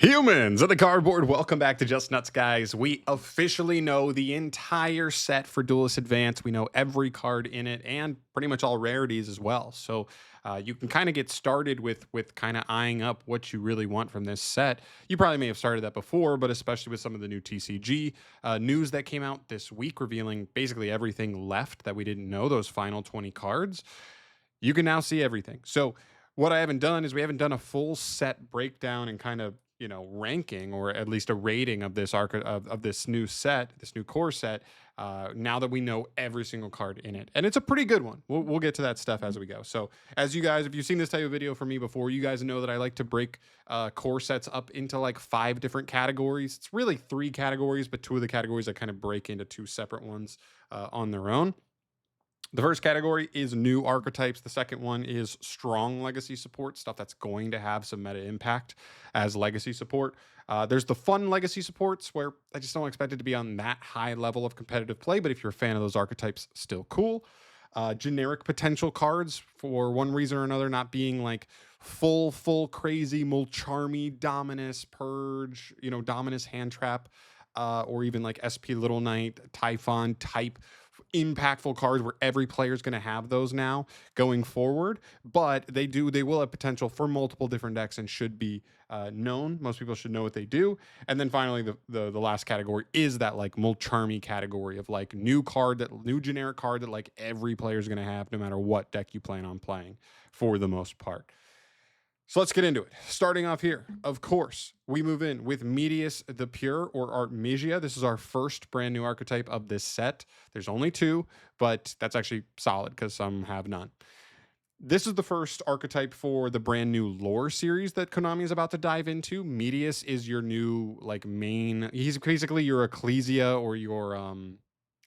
Humans of the cardboard, welcome back to Just Nuts, guys. We officially know the entire set for Duelist Advance. We know every card in it and pretty much all rarities as well. So you can kind of get started with kind of eyeing up what you really want from this set. You probably may have started that before, but especially with some of the new TCG news that came out this week, revealing basically everything left that we didn't know, those final 20 cards. You can now see everything. So what I haven't done is we haven't done a full set breakdown and kind of ranking, or at least a rating of this of this new set, this new core set. Now that we know every single card in it, and it's a pretty good one. We'll get to that stuff as we go. So as you guys, if you've seen this type of video from me before, you guys know that I like to break core sets up into like 5 different categories. It's really 3 categories, but 2 of the categories I kind of break into 2 separate ones on their own. The first category is new archetypes. The second one is strong legacy support, stuff that's going to have some meta impact as legacy support. There's the fun legacy supports where I just don't expect it to be on that high level of competitive play, but if you're a fan of those archetypes, still cool. Generic potential cards for one reason or another not being like full crazy Mulcharmy, Dominus, Purge, Dominus Hand Trap, or even like SP Little Knight, Typhon type impactful cards where every player is going to have those now going forward, but they will have potential for multiple different decks and should be known. Most people should know what they do. And then finally, the last category is that like Mulcharmy category of like new generic card that like every player is going to have no matter what deck you plan on playing for the most part. So let's get into it. Starting off here, of course, we move in with Medius the Pure, or Artemisia. This is our first brand new archetype of this set. There's only 2, but that's actually solid because some have none. This is the first archetype for the brand new lore series that Konami is about to dive into. Medius is your new like main. He's basically your Ecclesia or your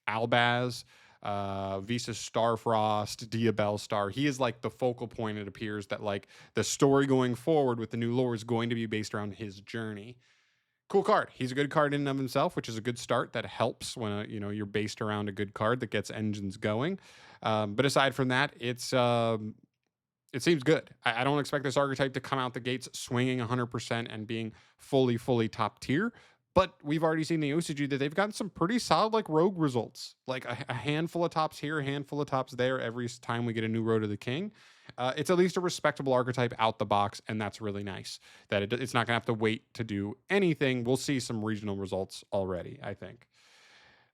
Albaz. Visas Starfrost, Diabellstar. He is like the focal point. It appears that like the story going forward with the new lore is going to be based around his journey. Cool card. He's a good card in and of himself, which is a good start. That helps when you're based around a good card that gets engines going. But aside from that, it seems good. I don't expect this archetype to come out the gates swinging 100% and being fully top tier. But we've already seen the OCG that they've gotten some pretty solid like rogue results, like a handful of tops here, a handful of tops there every time we get a new Road to the King. It's at least a respectable archetype out the box, and that's really nice. That it's not going to have to wait to do anything. We'll see some regional results already, I think.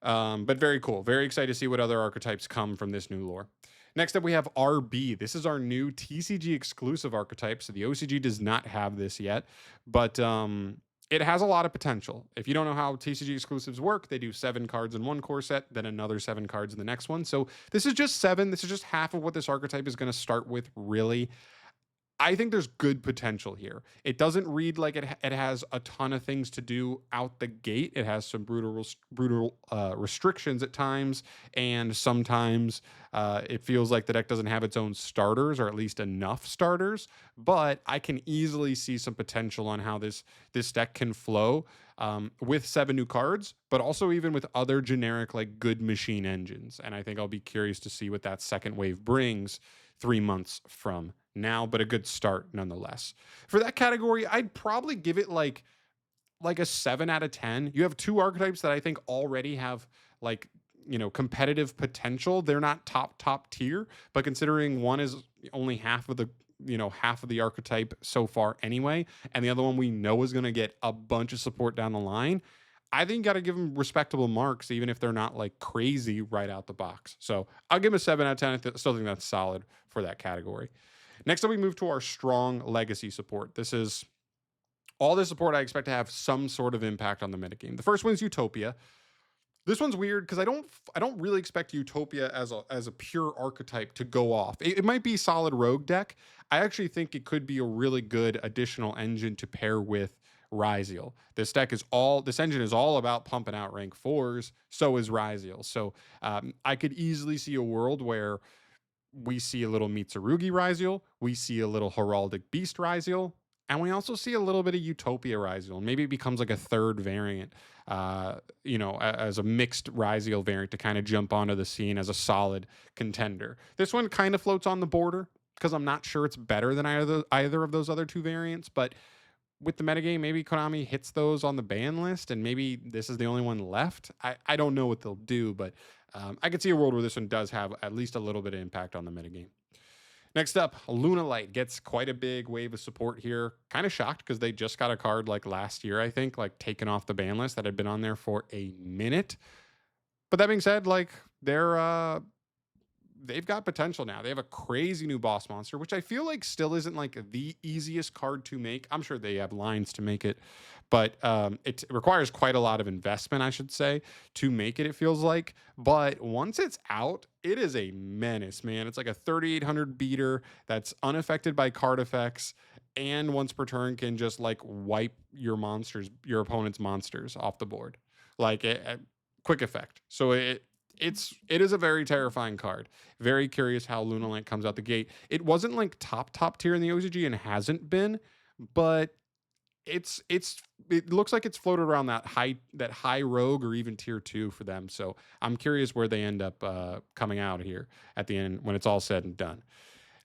But very cool. Very excited to see what other archetypes come from this new lore. Next up, we have RB. This is our new TCG exclusive archetype. So the OCG does not have this yet, but it has a lot of potential. If you don't know how TCG exclusives work, they do 7 cards in one core set, then another 7 cards in the next one. So this is just 7. This is just half of what this archetype is going to start with, really. I think there's good potential here. It doesn't read like it has a ton of things to do out the gate. It has some brutal restrictions at times, and sometimes it feels like the deck doesn't have its own starters, or at least enough starters. But I can easily see some potential on how this deck can flow with 7 new cards, but also even with other generic like good machine engines. And I think I'll be curious to see what that second wave brings 3 months from now, but a good start nonetheless. For that category, I'd probably give it like a 7 out of 10. You have 2 archetypes that I think already have like, competitive potential. They're not top tier, but considering one is only half of the archetype so far anyway, and the other one we know is going to get a bunch of support down the line, I think you got to give them respectable marks, even if they're not like crazy right out the box. So I'll give them a 7 out of 10. I still think that's solid for that category. Next up, we move to our strong legacy support. This is all the support I expect to have some sort of impact on the metagame. The first one is Utopia. This one's weird because I don't really expect Utopia as a pure archetype to go off. It might be solid rogue deck. I actually think it could be a really good additional engine to pair with Ryziel. This engine is all about pumping out rank 4s. So is Ryziel. So I could easily see a world where we see a little Mitsurugi Ryziel, we see a little Heraldic Beast Ryziel, and we also see a little bit of Utopia Ryziel. Maybe it becomes like a third variant, as a mixed Ryziel variant to kind of jump onto the scene as a solid contender. This one kind of floats on the border because I'm not sure it's better than either of those other 2 variants, but with the metagame. Maybe Konami hits those on the ban list, and maybe this is the only one left. I don't know what they'll do, but I could see a world where this one does have at least a little bit of impact on the metagame. Next up, Lunaite gets quite a big wave of support here. Kind of shocked because they just got a card like last year, I think, like taken off the ban list that had been on there for a minute. But that being said, like they've got potential now. They have a crazy new boss monster, which I feel like still isn't like the easiest card to make. I'm sure they have lines to make it, but it requires quite a lot of investment, I should say, to make it, it feels like. But once it's out, it is a menace, man. It's like a 3,800 beater that's unaffected by card effects, and once per turn can just like wipe your opponent's monsters off the board. Like a quick effect. So it is a very terrifying card. Very curious how Lunaite comes out the gate. It wasn't like top tier in the OCG and hasn't been, but it looks like it's floated around that high rogue or even tier 2 for them. So I'm curious where they end up coming out here at the end when it's all said and done.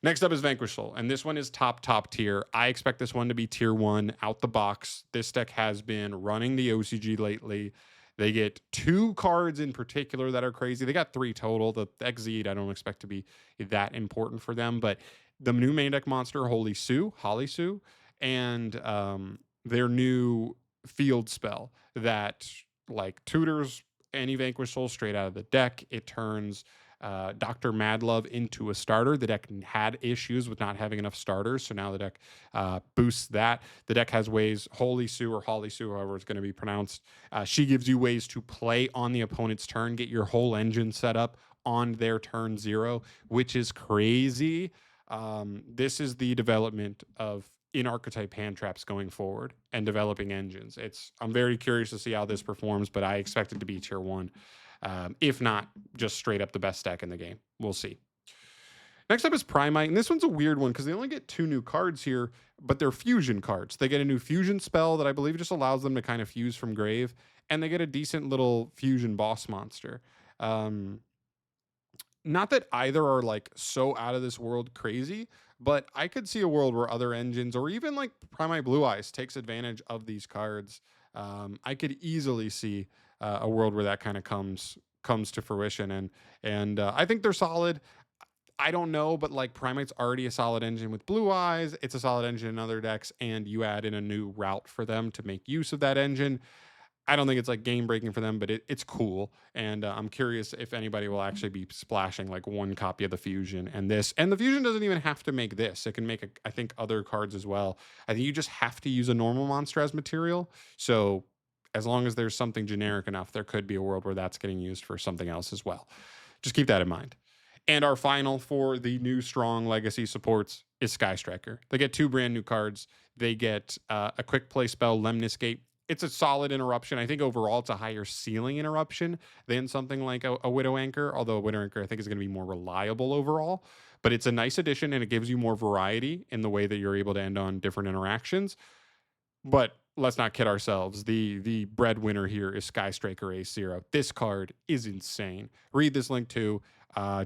Next up is Vanquish Soul, and this one is top tier. I expect this one to be tier 1 out the box. This deck has been running the OCG lately. They get 2 cards in particular that are crazy. They got 3 total. The Exceed I don't expect to be that important for them, but the new main deck monster, Holy Sue, and their new field spell that like tutors any Vanquish Soul straight out of the deck. It turns Dr. Madlove into a starter. The deck had issues with not having enough starters, so now the deck boosts that. The deck has ways, Holy Sue or Holly Sue, however it's going to be pronounced. She gives you ways to play on the opponent's turn, get your whole engine set up on their turn 0, which is crazy. This is the development of in-archetype hand traps going forward and developing engines. I'm very curious to see how this performs, but I expect it to be tier 1. If not, just straight up the best deck in the game. We'll see. Next up is Primite, and this one's a weird one because they only get 2 new cards here, but they're fusion cards. They get a new fusion spell that I believe just allows them to kind of fuse from grave, and they get a decent little fusion boss monster. Not that either are like so out of this world crazy, but I could see a world where other engines or even like Primite Blue Eyes takes advantage of these cards. I could easily see a world where that kind of comes to fruition, and I think they're solid. I don't know, but like Primite's already a solid engine with Blue Eyes. It's a solid engine in other decks, and you add in a new route for them to make use of that engine. I don't think it's like game breaking for them, but it's cool. And I'm curious if anybody will actually be splashing like 1 copy of the fusion and this. And the fusion doesn't even have to make this. It can make, I think, other cards as well. I think you just have to use a normal monster as material. So as long as there's something generic enough, there could be a world where that's getting used for something else as well. Just keep that in mind. And our final for the new strong legacy supports is Sky Striker. They get 2 brand new cards. They get a quick play spell, Lemniscape. It's a solid interruption. I think overall it's a higher ceiling interruption than something like a Widow Anchor, although a Widow Anchor I think is going to be more reliable overall. But it's a nice addition, and it gives you more variety in the way that you're able to end on different interactions. But let's not kid ourselves. The breadwinner here is Sky Striker A0. This card is insane. Read this link too.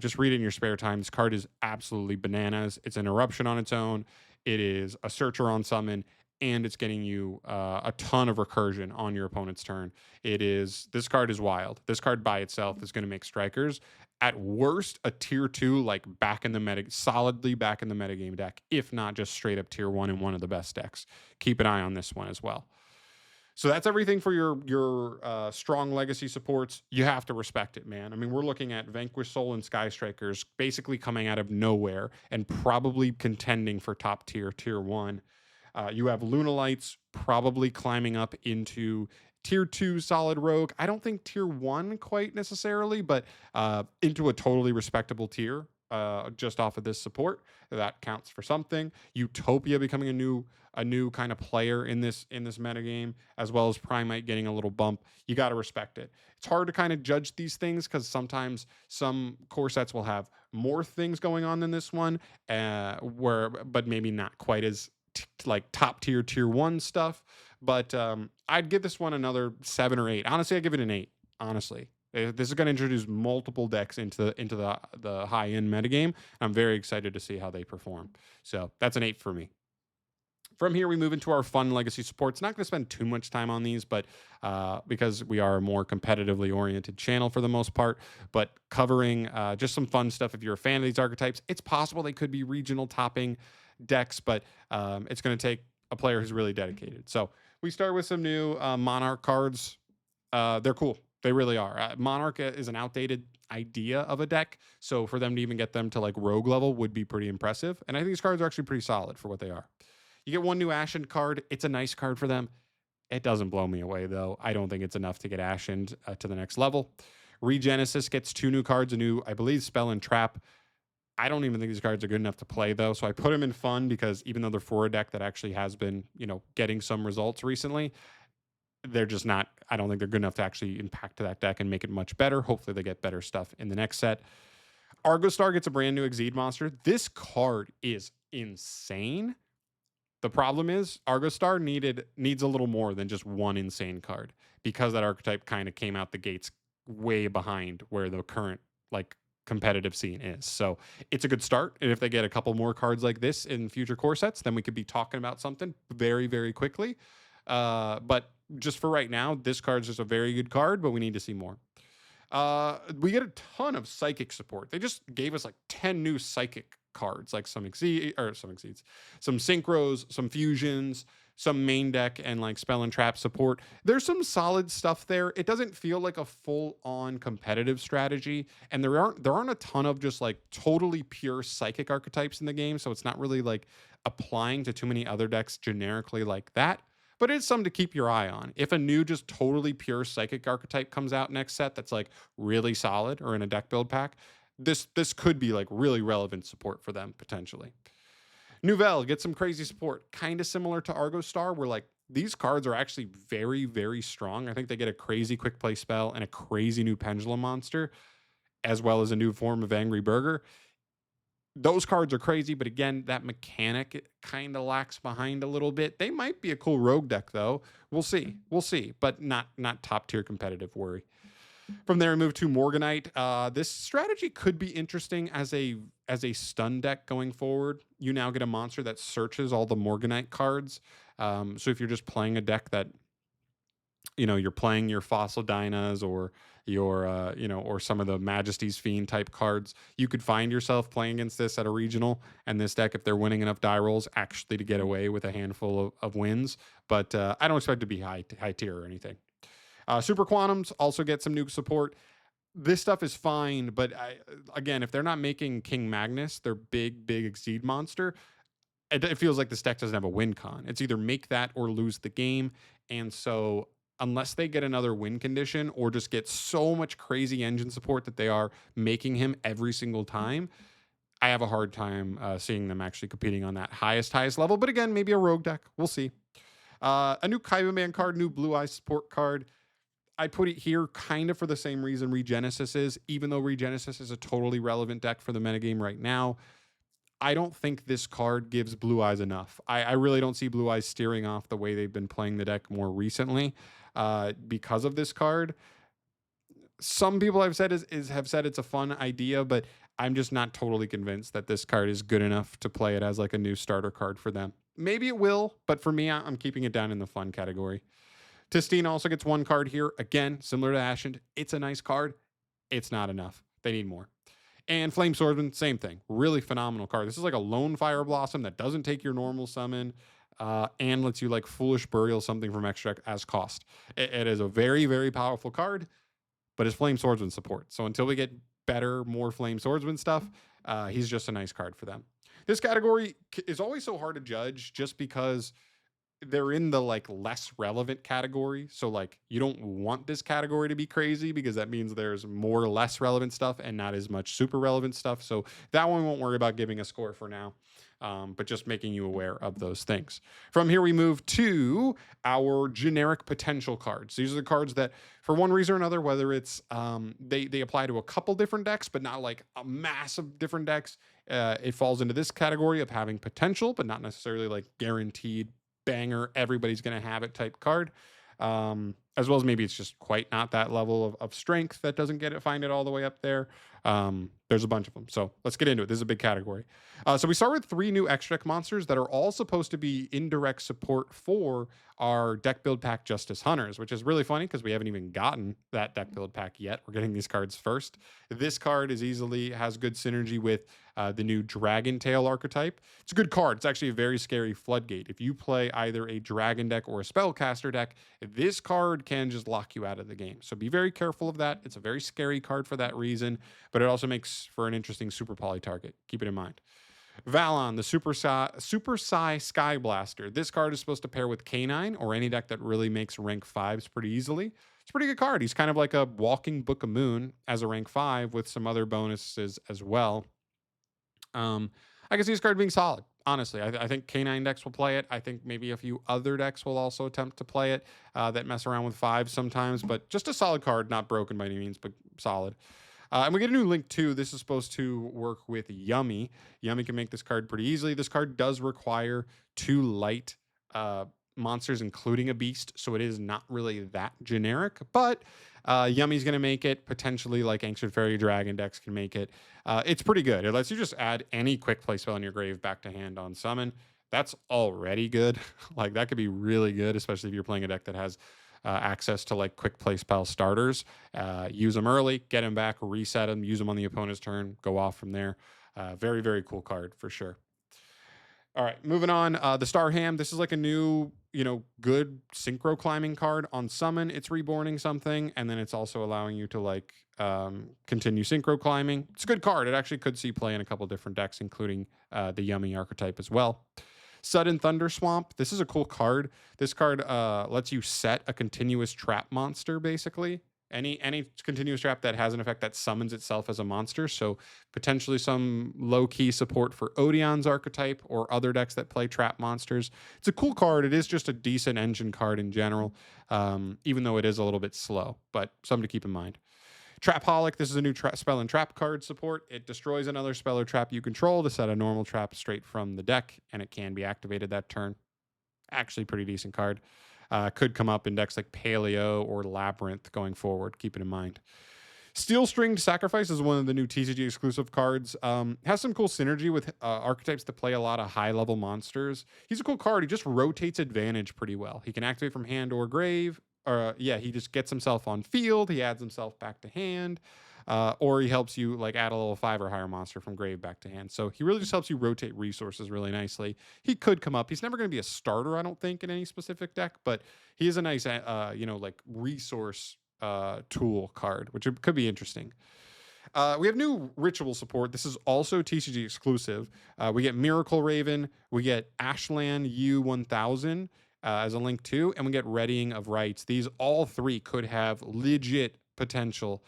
Just read it in your spare time. This card is absolutely bananas. It's an interruption on its own. It is a searcher on summon, and it's getting you a ton of recursion on your opponent's turn. This card is wild. This card by itself is going to make strikers at worst a tier 2, like solidly back in the metagame deck, if not just straight up tier 1 in one of the best decks. Keep an eye on this one as well. So that's everything for your strong legacy supports. You have to respect it, man. I mean, we're looking at Vanquish Soul and Sky Strikers basically coming out of nowhere and probably contending for top tier 1. You have Lunalites probably climbing up into tier 2 solid rogue. I don't think tier 1 quite necessarily, but into a totally respectable tier just off of this support. That counts for something. Utopia becoming a new kind of player in this metagame, as well as Primite getting a little bump. You got to respect it. It's hard to kind of judge these things because sometimes some core sets will have more things going on than this one, but maybe not quite as like top tier 1 stuff. But I'd give this one another 7 or 8. Honestly, I'd give it an 8. Honestly, this is going to introduce multiple decks into the high end metagame. I'm very excited to see how they perform. So that's an 8 for me. From here, we move into our fun legacy supports. Not going to spend too much time on these, but because we are a more competitively oriented channel for the most part, but covering just some fun stuff. If you're a fan of these archetypes, it's possible they could be regional topping decks, but it's going to take a player who's really dedicated. So we start with some new Monarch cards. They're cool. They really are. Monarch is an outdated idea of a deck, so for them to even get them to like rogue level would be pretty impressive. And I think these cards are actually pretty solid for what they are. You get one new Ashen card. It's a nice card for them. It doesn't blow me away, though. I don't think it's enough to get Ashened to the next level. Regenesis gets 2 new cards, a new, I believe, Spell and Trap. I don't even think these cards are good enough to play, though, so I put them in fun because even though they're for a deck that actually has been, getting some results recently, they're just not, I don't think they're good enough to actually impact that deck and make it much better. Hopefully they get better stuff in the next set. Argostar gets a brand new Exceed monster. This card is insane. The problem is Argostar needs a little more than just one insane card because that archetype kind of came out the gates way behind where the current like competitive scene is. So it's a good start. And if they get a couple more cards like this in future core sets, then we could be talking about something very, very quickly. But just for right now, this card is just a very good card, but we need to see more. We get a ton of psychic support. They just gave us like 10 new psychic cards, like some exceeds, some synchros, some fusions, some main deck, and like spell and trap support. There's some solid stuff there. It doesn't feel like a full-on competitive strategy, and there aren't a ton of just like totally pure psychic archetypes in the game, so it's not really like applying to too many other decks generically like that. But it's something to keep your eye on. If a new just totally pure psychic archetype comes out next set that's like really solid or in a deck build pack, this could be like really relevant support for them potentially. Newvel gets some crazy support, kind of similar to Argostar, where like these cards are actually very, very strong. I think they get a crazy quick play spell and a crazy new pendulum monster, as well as a new form of Angry Burger. Those cards are crazy, but again, that mechanic kind of lacks behind a little bit. They might be a cool rogue deck, though. We'll see, but not top tier competitive worry. From there, we move to Morganite. This strategy could be interesting as a stun deck going forward. You now get a monster that searches all the Morganite cards. So if you're just playing a deck that you're playing your Fossil Dynas or your, or some of the Majesty's Fiend type cards, you could find yourself playing against this at a regional, and this deck, if they're winning enough die rolls, actually to get away with a handful of wins. But I don't expect to be high tier or anything. Super Quantums also get some new support. This stuff is fine, but again, if they're not making King Magnus their big Exceed monster, it feels like this deck doesn't have a win con. It's either make that or lose the game. And so unless they get another win condition or just get so much crazy engine support that they are making him every single time, I have a hard time seeing them actually competing on that highest level. But again, maybe a rogue deck. We'll see. A new Kaiban card, new Blue Eye support card. I put it here kind of for the same reason Regenesis is, even though Regenesis is a totally relevant deck for the metagame right now. I don't think this card gives Blue Eyes enough. I really don't see Blue Eyes steering off the way they've been playing the deck more recently because of this card. Some people have said have said it's a fun idea, but I'm just not totally convinced that this card is good enough to play it as like a new starter card for them. Maybe it will, but for me, I'm keeping it down in the fun category. Tistine also gets 1 card here. Again, similar to Ashen. It's a nice card. It's not enough. They need more. And Flame Swordsman, same thing. Really phenomenal card. This is like a lone Fire Blossom that doesn't take your normal summon and lets you like Foolish Burial something from extract as cost. It is a very, very powerful card, but it's Flame Swordsman support. So until we get better, more Flame Swordsman stuff, he's just a nice card for them. This category is always so hard to judge just because they're in the like less relevant category. So like you don't want this category to be crazy because that means there's more less relevant stuff and not as much super relevant stuff. So that one we won't worry about giving a score for now, but just making you aware of those things. From here, we move to our generic potential cards. These are the cards that for one reason or another, whether it's they apply to a couple different decks, but not like a massive different decks. It falls into this category of having potential, but not necessarily like guaranteed banger, everybody's going to have it type card, as well as maybe it's just quite not that level of strength that doesn't find it all the way up there. There's a bunch of them. So let's get into it. This is a big category. So we start with 3 new extra deck monsters that are all supposed to be indirect support for our deck build pack Justice Hunters, which is really funny because we haven't even gotten that deck build pack yet. We're getting these cards first. This card has good synergy with the new Dragon Tail archetype. It's a good card. It's actually a very scary floodgate. If you play either a dragon deck or a spellcaster deck, this card can just lock you out of the game. So be very careful of that. It's a very scary card for that reason, but it also makes for an interesting super poly target. Keep it in mind. Valon, the Super Psy Sky Blaster. This card is supposed to pair with Canine or any deck that really makes rank 5s pretty easily. It's a pretty good card. He's kind of like a walking Book of Moon as a rank 5 with some other bonuses as well. I can see this card being solid. Honestly, I think Canine decks will play it. I think maybe a few other decks will also attempt to play it that mess around with 5 sometimes, but just a solid card, not broken by any means, but solid. And we get a new link too. This is supposed to work with Yummy. Yummy can make this card pretty easily. This card does require 2 light monsters, including a beast, so it is not really that generic, but Yummy's going to make it. Potentially, like Ancient Fairy Dragon decks can make it. It's pretty good. It lets you just add any quick play spell in your grave back to hand on summon. That's already good. Like, that could be really good, especially if you're playing a deck that has access to like quick play spell starters. Use them early, get them back, reset them, use them on the opponent's turn, go off from there. Very, very cool card for sure. All right, moving on. The Starham. This is like a new, good synchro climbing card on summon. It's reborning something, and then it's also allowing you to like continue synchro climbing. It's a good card. It actually could see play in a couple different decks, including the Yummy archetype as well. Sudden Thunder Swamp. This is a cool card. This card lets you set a continuous trap monster, basically. Any continuous trap that has an effect that summons itself as a monster. So potentially some low-key support for Odeon's archetype or other decks that play trap monsters. It's a cool card. It is just a decent engine card in general, even though it is a little bit slow, but something to keep in mind. Trap Holic. This is a new spell and trap card support. It destroys another spell or trap you control to set a normal trap straight from the deck, and it can be activated that turn. Actually, pretty decent card. Could come up in decks like Paleo or Labyrinth going forward. Keep it in mind. Steel Stringed Sacrifice is one of the new TCG exclusive cards. Has some cool synergy with archetypes that play a lot of high level monsters. He's a cool card. He just rotates advantage pretty well. He can activate from hand or grave. He just gets himself on field. He adds himself back to hand. Or he helps you like add a level 5 or higher monster from grave back to hand. So he really just helps you rotate resources really nicely. He could come up. He's never going to be a starter, I don't think, in any specific deck, but he is a nice, like resource tool card, which could be interesting. We have new ritual support. This is also TCG exclusive. We get Miracle Raven. We get Ashland U1000 as a link too, and we get Readying of Rites. These all 3 could have legit potential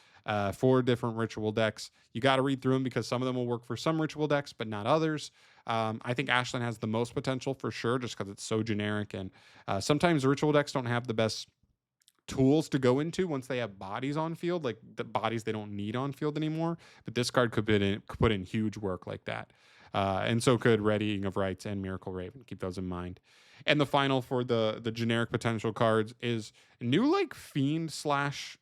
for different ritual decks. You got to read through them because some of them will work for some ritual decks, but not others. I think Ashland has the most potential for sure, just because it's so generic, and sometimes ritual decks don't have the best tools to go into once they have bodies on field, like the bodies they don't need on field anymore. But this card could put in huge work like that. And so could Readying of Rites and Miracle Raven. Keep those in mind. And the final for the generic potential cards is new like Fiend slash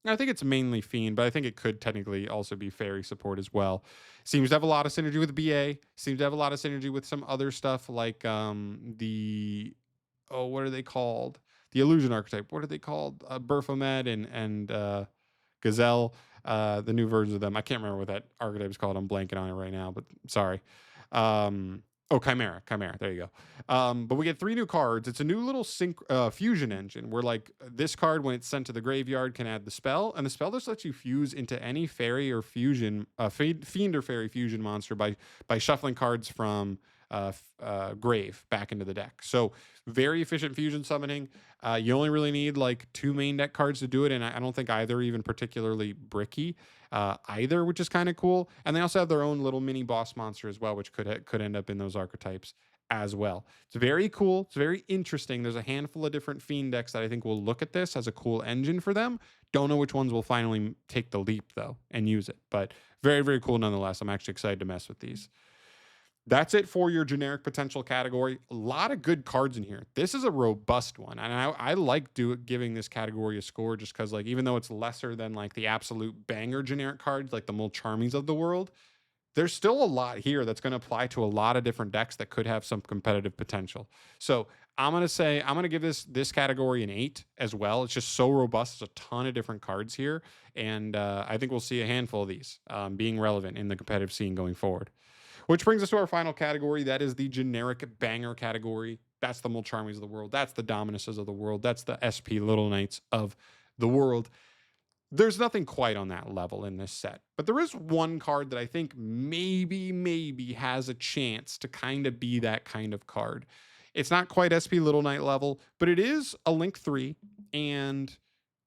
I think it's mainly Fiend, but I think it could technically also be Fairy support as well. Seems to have a lot of synergy with BA. Seems to have a lot of synergy with some other stuff like what are they called? The Illusion archetype. What are they called? Baphomet and Gazelle. The new versions of them. I can't remember what that archetype is called. I'm blanking on it right now, but sorry. Chimera. There you go. But we get 3 new cards. It's a new little fusion engine where like this card, when it's sent to the graveyard, can add the spell, and the spell just lets you fuse into any fairy or fusion, fiend or fairy fusion monster by shuffling cards from grave back into the deck. So very efficient fusion summoning. You only really need like 2 main deck cards to do it, and I don't think either are even particularly bricky either, which is kind of cool. And they also have their own little mini boss monster as well, which could end up in those archetypes as well. It's very cool. It's very interesting. There's a handful of different Fiend decks that I think will look at this as a cool engine for them. Don't know which ones will finally take the leap though and use it, but very, very cool nonetheless. I'm actually excited to mess with these. That's it for your generic potential category. A lot of good cards in here. This is a robust one, and I like giving this category a score just because, like, even though it's lesser than like the absolute banger generic cards, like the Mulcharmies of the world, there's still a lot here that's going to apply to a lot of different decks that could have some competitive potential. So I'm going to give this category an 8 as well. It's just so robust. There's a ton of different cards here, and I think we'll see a handful of these being relevant in the competitive scene going forward. Which brings us to our final category. That is the generic banger category. That's the Mulcharmies of the world. That's the Dominuses of the world. That's the SP Little Knights of the world. There's nothing quite on that level in this set, but there is one card that I think maybe has a chance to kind of be that kind of card. It's not quite SP Little Knight level, but it is a Link 3, and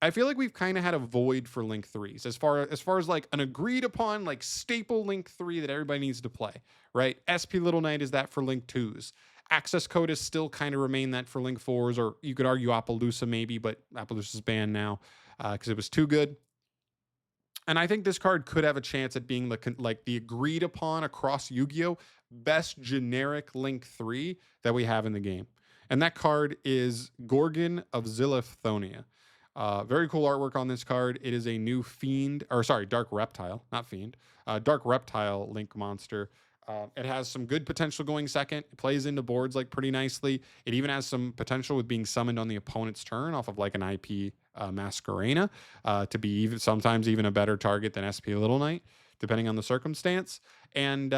I feel like we've kind of had a void for Link 3s as far as like an agreed upon like staple Link 3 that everybody needs to play, right? SP Little Knight is that for Link 2s. Access Code is still kind of remain that for Link 4s, or you could argue Appaloosa maybe, but Appaloosa's banned now because it was too good. And I think this card could have a chance at being like the agreed upon across Yu-Gi-Oh! Best generic Link 3 that we have in the game. And that card is Gorgon of Zilliphonia. Very cool artwork on this card. It is a new Dark Reptile, not Fiend. Dark Reptile Link monster. It has some good potential going second. It plays into boards like pretty nicely. It even has some potential with being summoned on the opponent's turn off of like an IP Masquerena to be sometimes even a better target than SP Little Knight, depending on the circumstance. And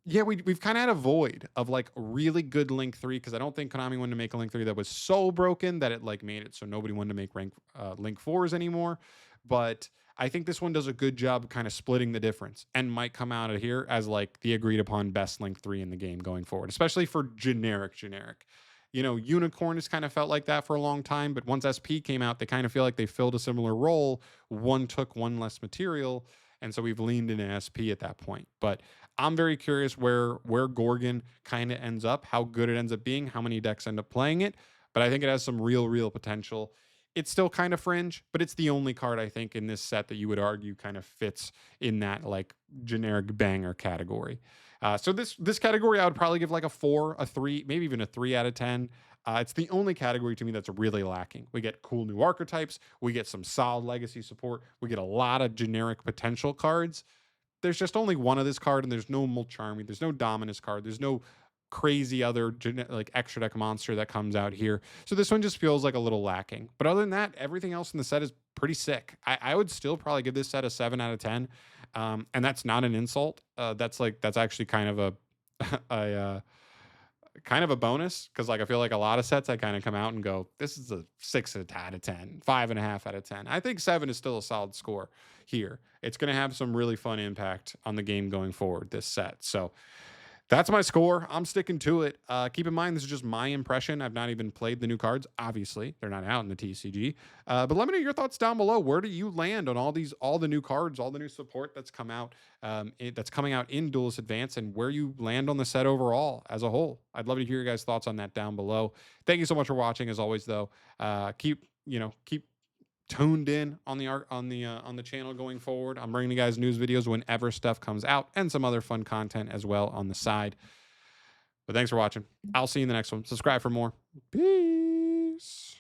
we've kind of had a void of like really good Link 3 because I don't think Konami wanted to make a Link 3 that was so broken that it like made it so nobody wanted to make Link 4s anymore. But I think this one does a good job of kind of splitting the difference and might come out of here as like the agreed upon best Link 3 in the game going forward, especially for generic. You know, Unicorn has kind of felt like that for a long time, but once SP came out, they kind of feel like they filled a similar role. One took one less material, and so we've leaned into SP at that point. But I'm very curious where Gorgon kind of ends up, how good it ends up being, how many decks end up playing it. But I think it has some real potential. It's still kind of fringe, but it's the only card I think in this set that you would argue kind of fits in that like generic banger category. So this category I would probably give like a 4, a 3, maybe even a 3 out of 10. It's the only category to me that's really lacking. We get cool new archetypes. We get some solid legacy support. We get a lot of generic potential cards. There's just only one of this card, and there's no Mulcharmy. There's no Dominus card. There's no crazy other like extra deck monster that comes out here. So this one just feels like a little lacking. But other than that, everything else in the set is pretty sick. I would still probably give this set a 7 out of 10. And that's not an insult. That's actually kind of a kind of a bonus because like I feel like a lot of sets I kind of come out and go, this is a 6 out of 10, 5.5 out of 10. I think 7 is still a solid score here. It's going to have some really fun impact on the game going forward, this set. So that's my score. I'm sticking to it. Keep in mind, this is just my impression. I've not even played the new cards. Obviously, they're not out in the TCG. But let me know your thoughts down below. Where do you land on all the new cards, all the new support that's come out, that's coming out in Duelist Advance, and where you land on the set overall as a whole? I'd love to hear your guys' thoughts on that down below. Thank you so much for watching. As always, though, keep tuned in on the channel going forward. I'm bringing you guys news videos whenever stuff comes out and some other fun content as well on the side. But thanks for watching. I'll see you in the next one. Subscribe for more. Peace.